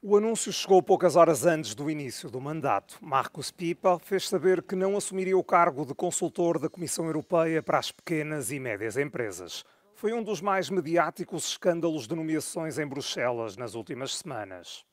O anúncio chegou poucas horas antes do início do mandato. Markus Pieper fez saber que não assumiria o cargo de consultor da Comissão Europeia para as pequenas e médias empresas. Foi um dos mais mediáticos escândalos de nomeações em Bruxelas nas últimas semanas.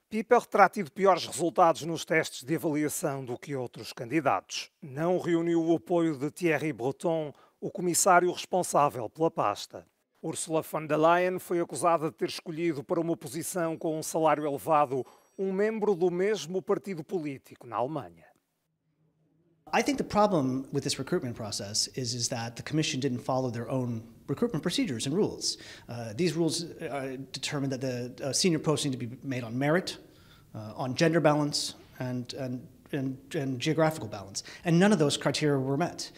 Pieper terá tido piores resultados nos testes de avaliação do que outros candidatos. Não reuniu o apoio de Thierry Breton, o comissário responsável pela pasta. Ursula von der Leyen foi acusada de ter escolhido para uma posição com um salário elevado um membro do mesmo partido político na Alemanha. I think the problem with this recruitment process is that the Commission didn't follow their own recruitment procedures and rules. These rules determine that the senior posts need to be made on merit, on gender balance, and geographical balance. And none of those criteria were met.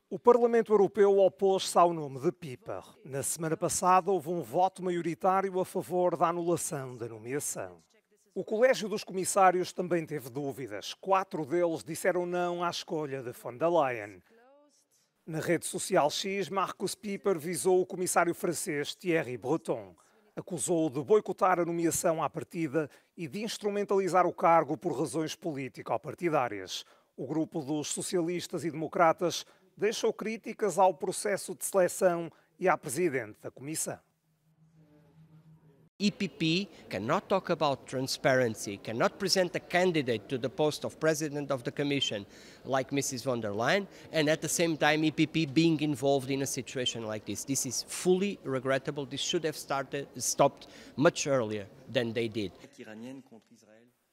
O Parlamento Europeu opôs-se ao nome de Pieper. Na semana passada houve um voto maioritário a favor da anulação da nomeação. O Colégio dos Comissários também teve dúvidas. 4 deles disseram não à escolha de von der Leyen. Na rede social X, Markus Pieper visou o comissário francês Thierry Breton. Acusou-o de boicotar a nomeação à partida e de instrumentalizar o cargo por razões político-partidárias. O grupo dos socialistas e democratas deixou críticas ao processo de seleção e à presidente da Comissão. EPP cannot talk about transparency, cannot present a candidate to the post of President of the Commission like Mrs. von der Leyen, and at the same time EPP being involved in a situation like this. This is fully regrettable. This should have stopped much earlier than they did.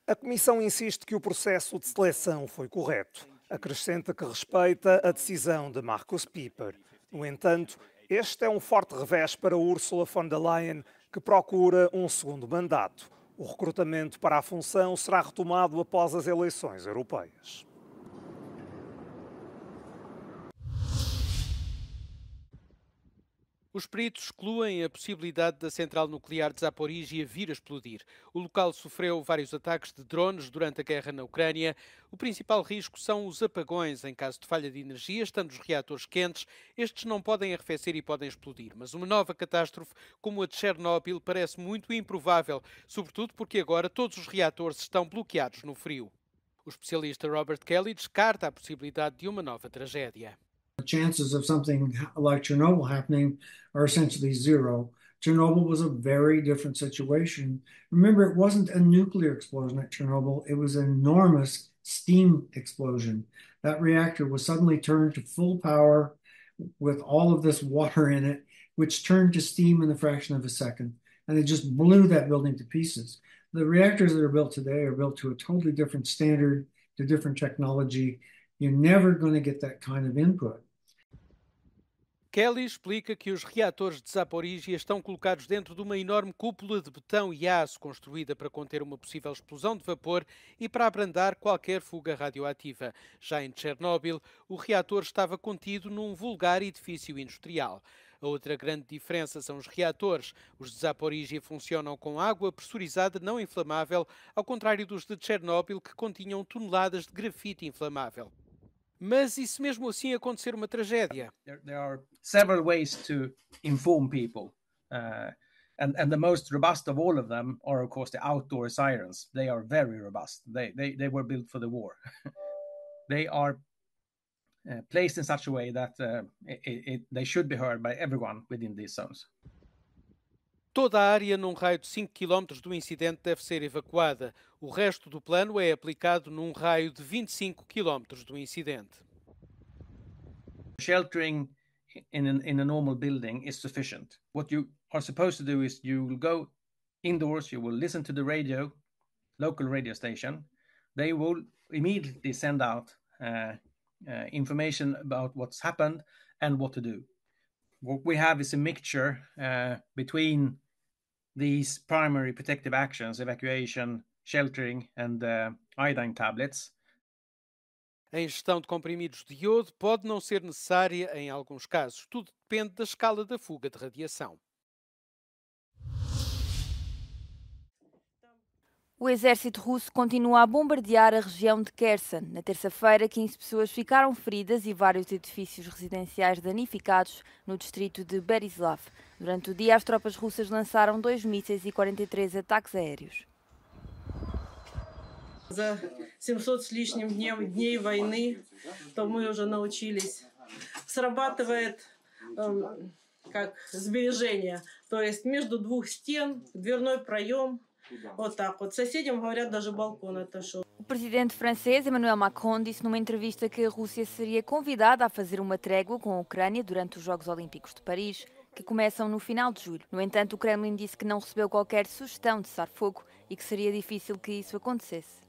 A Comissão insiste que o processo de seleção foi correto. Acrescenta que respeita a decisão de Markus Pieper. No entanto, este é um forte revés para Ursula von der Leyen, que procura um segundo mandato. O recrutamento para a função será retomado após as eleições europeias. Os peritos excluem a possibilidade da central nuclear de Zaporizhia vir a explodir. O local sofreu vários ataques de drones durante a guerra na Ucrânia. O principal risco são os apagões em caso de falha de energia, estando os reatores quentes. Estes não podem arrefecer e podem explodir. Mas uma nova catástrofe como a de Chernobyl parece muito improvável, sobretudo porque agora todos os reatores estão bloqueados no frio. O especialista Robert Kelly descarta a possibilidade de uma nova tragédia. The chances of something like Chernobyl happening are essentially zero. Chernobyl was a very different situation. Remember, it wasn't a nuclear explosion at Chernobyl. It was an enormous steam explosion. That reactor was suddenly turned to full power with all of this water in it, which turned to steam in the fraction of a second. And it just blew that building to pieces. The reactors that are built today are built to a totally different standard, to different technology. You're never going to get that kind of input. Kelly explica que os reatores de Zaporizhia estão colocados dentro de uma enorme cúpula de betão e aço construída para conter uma possível explosão de vapor e para abrandar qualquer fuga radioativa. Já em Chernobyl, o reator estava contido num vulgar edifício industrial. A outra grande diferença são os reatores. Os de Zaporizhia funcionam com água pressurizada não inflamável, ao contrário dos de Chernobyl, que continham toneladas de grafite inflamável. Mas e se mesmo assim acontecer uma tragédia? There are several ways to inform people, and the most robust of all of them are, of course, the outdoor sirens. They are very robust. They were built for the war. They are placed in such a way that they should be heard by everyone within these zones. Toda a área num raio de 5 km do incidente deve ser evacuada. O resto do plano é aplicado num raio de 25 km do incidente. Sheltering in a normal building is sufficient. What you are supposed to do is you will go indoors, you will listen to the radio, local radio station. They will immediately send out information about what's happened and what to do. What we have is a mixture between these primary protective actions, evacuation, sheltering and iodine tablets. A ingestão de comprimidos de iodo pode não ser necessária em alguns casos. Tudo depende da escala da fuga de radiação. O exército russo continua a bombardear a região de Kherson. Na terça-feira, 15 pessoas ficaram feridas e vários edifícios residenciais danificados no distrito de Berislav. Durante o dia, as tropas russas lançaram 2 mísseis e 43 ataques aéreos. За 700 с лишним дней войны, то мы уже научились. Срабатывает как сбережение, то есть между двух стен, дверной проем, вот так вот. Соседям говорят, даже балкон отошел. O presidente francês Emmanuel Macron disse numa entrevista que a Rússia seria convidada a fazer uma trégua com a Ucrânia durante os Jogos Olímpicos de Paris, que começam no final de julho. No entanto, o Kremlin disse que não recebeu qualquer sugestão de cessar-fogo e que seria difícil que isso acontecesse.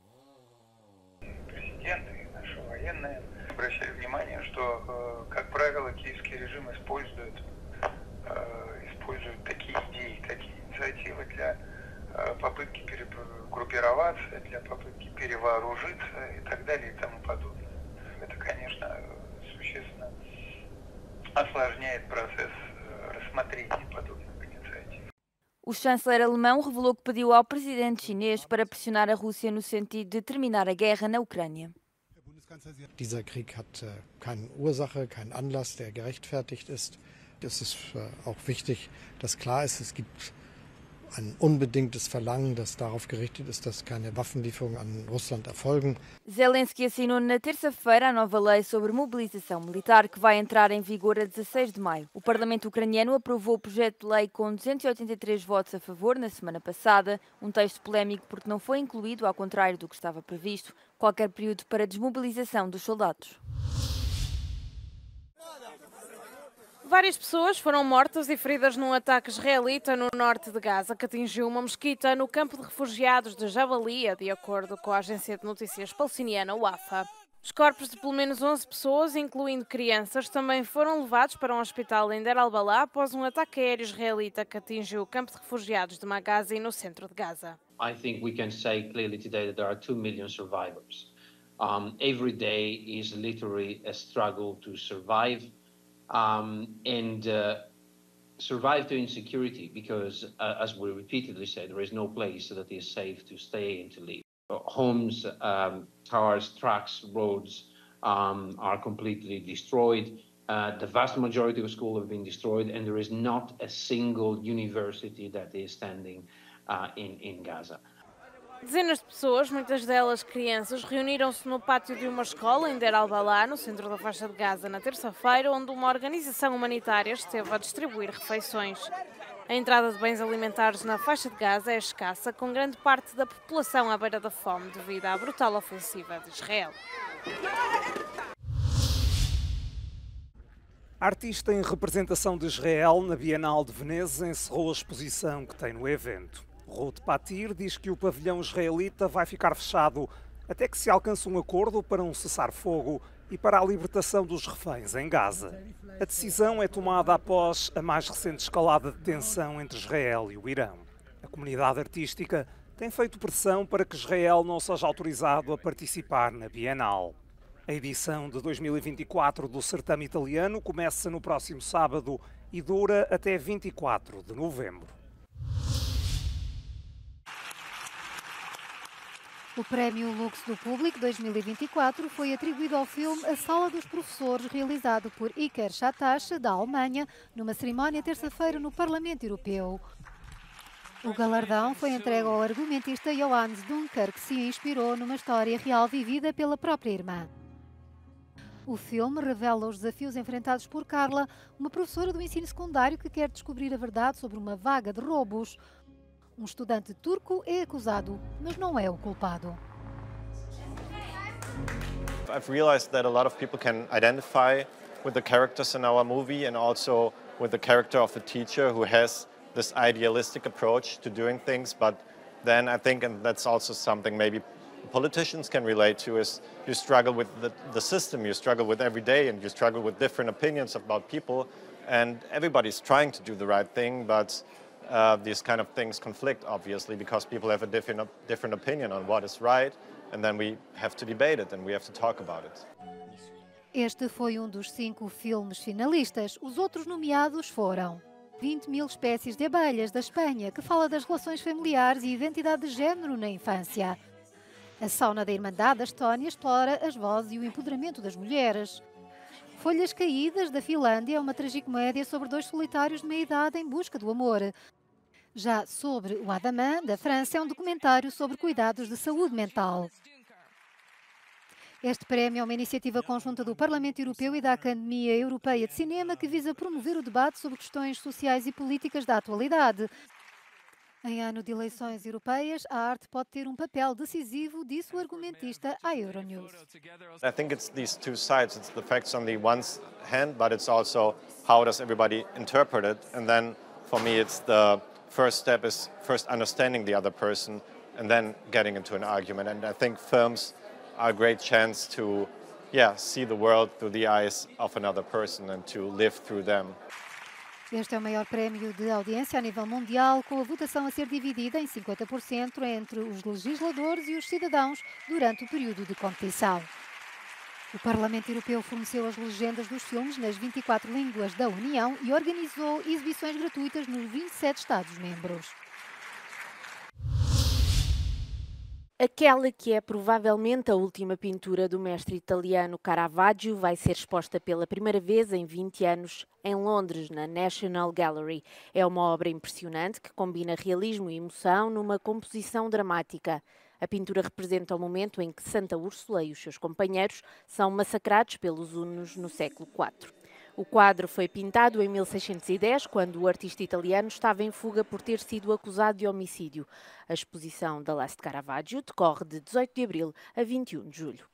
Президент и наши военные обращали внимание, что, как правило, киевский режим использует такие идеи, такие инициативы для попытки перегруппироваться, для попытки перевооружиться и так далее и тому подобное. Это, конечно, существенно осложняет процесс рассмотрения подобных инициатив. O chanceler alemão revelou que pediu ao presidente chinês para pressionar a Rússia no sentido de terminar a guerra na Ucrânia. Dieser Krieg hat keine Ursache, keinen Anlass, der gerechtfertigt ist. Es ist auch wichtig, dass klar ist, es gibt ein unbedingtes Verlangen, das darauf gerichtet ist, dass keine Waffenlieferungen an Russland erfolgen. Zelensky assinou na terça-feira a nova lei sobre mobilização militar que vai entrar em vigor a 16 de maio. O Parlamento ucraniano aprovou o projeto de lei com 283 votos a favor na semana passada, um texto polémico porque não foi incluído, ao contrário do que estava previsto, qualquer período para desmobilização dos soldados. Várias pessoas foram mortas e feridas num ataque israelita no norte de Gaza, que atingiu uma mesquita no campo de refugiados de Jabalia, de acordo com a agência de notícias palestiniana Wafa. Os corpos de pelo menos 11 pessoas, incluindo crianças, também foram levados para um hospital em Deir al-Balah após um ataque aéreo israelita que atingiu o campo de refugiados de Maghazi, no centro de Gaza. I think we can say clearly today that there are 2 million survivors. Every day is literally a struggle to survive. Survive to insecurity, because as we repeatedly said, there is no place that is safe to stay and to live. Homes, cars, trucks, roads are completely destroyed. The vast majority of schools have been destroyed, and there is not a single university that is standing in Gaza. Dezenas de pessoas, muitas delas crianças, reuniram-se no pátio de uma escola em Deir al-Balah, no centro da faixa de Gaza, na terça-feira, onde uma organização humanitária esteve a distribuir refeições. A entrada de bens alimentares na faixa de Gaza é escassa, com grande parte da população à beira da fome devido à brutal ofensiva de Israel. A artista em representação de Israel na Bienal de Veneza encerrou a exposição que tem no evento. Ruth Patir diz que o pavilhão israelita vai ficar fechado até que se alcance um acordo para um cessar-fogo e para a libertação dos reféns em Gaza. A decisão é tomada após a mais recente escalada de tensão entre Israel e o Irão. A comunidade artística tem feito pressão para que Israel não seja autorizado a participar na Bienal. A edição de 2024 do certame italiano começa no próximo sábado e dura até 24 de novembro. O Prémio Lux do Público 2024 foi atribuído ao filme A Sala dos Professores, realizado por Iker Shattash, da Alemanha, numa cerimónia terça-feira no Parlamento Europeu. O galardão foi entregue ao argumentista Johannes Dunker, que se inspirou numa história real vivida pela própria irmã. O filme revela os desafios enfrentados por Carla, uma professora do ensino secundário que quer descobrir a verdade sobre uma vaga de roubos. Um estudante turco é acusado, mas não é o culpado. I've realized that a lot of people can identify with the characters in our movie and also with the character of the teacher who has this idealistic approach to doing things, but then I think, and that's also something maybe politicians can relate to, is you struggle with the system, you struggle with every day, and you struggle with different opinions about people, and everybody's trying to do the right thing, but these kind of things conflict, obviously, because people have a different opinion on what is right, and then we have to debate it and we have to talk about it. Este foi um dos 5 filmes finalistas. Os outros nomeados foram 20.000 espécies de abelhas, da Espanha, que fala das relações familiares e identidade de género na infância. A Sauna da Irmandade, da Estónia, explora as vozes e o empoderamento das mulheres. Folhas Caídas, da Finlândia, é uma tragicomédia sobre dois solitários de meia-idade em busca do amor. Já Sobre o Adamã, da França, é um documentário sobre cuidados de saúde mental. Este prémio é uma iniciativa conjunta do Parlamento Europeu e da Academia Europeia de Cinema que visa promover o debate sobre questões sociais e políticas da atualidade. Em ano de eleições europeias, a arte pode ter um papel decisivo, disse o argumentista à Euronews. I think it's these two sides. It's the facts on the one hand, but it's also how does everybody interpret it. And then for me, it's the first step is first understanding the other person and then getting into an argument. And I think films are a great chance to, see the world through the eyes of another person and to live through them. Este é o maior prémio de audiência a nível mundial, com a votação a ser dividida em 50% entre os legisladores e os cidadãos durante o período de competição. O Parlamento Europeu forneceu as legendas dos filmes nas 24 línguas da União e organizou exibições gratuitas nos 27 Estados-membros. Aquela que é provavelmente a última pintura do mestre italiano Caravaggio vai ser exposta pela primeira vez em 20 anos em Londres, na National Gallery. É uma obra impressionante que combina realismo e emoção numa composição dramática. A pintura representa o momento em que Santa Úrsula e os seus companheiros são massacrados pelos hunos no século IV. O quadro foi pintado em 1610, quando o artista italiano estava em fuga por ter sido acusado de homicídio. A exposição da Last Caravaggio decorre de 18 de abril a 21 de julho.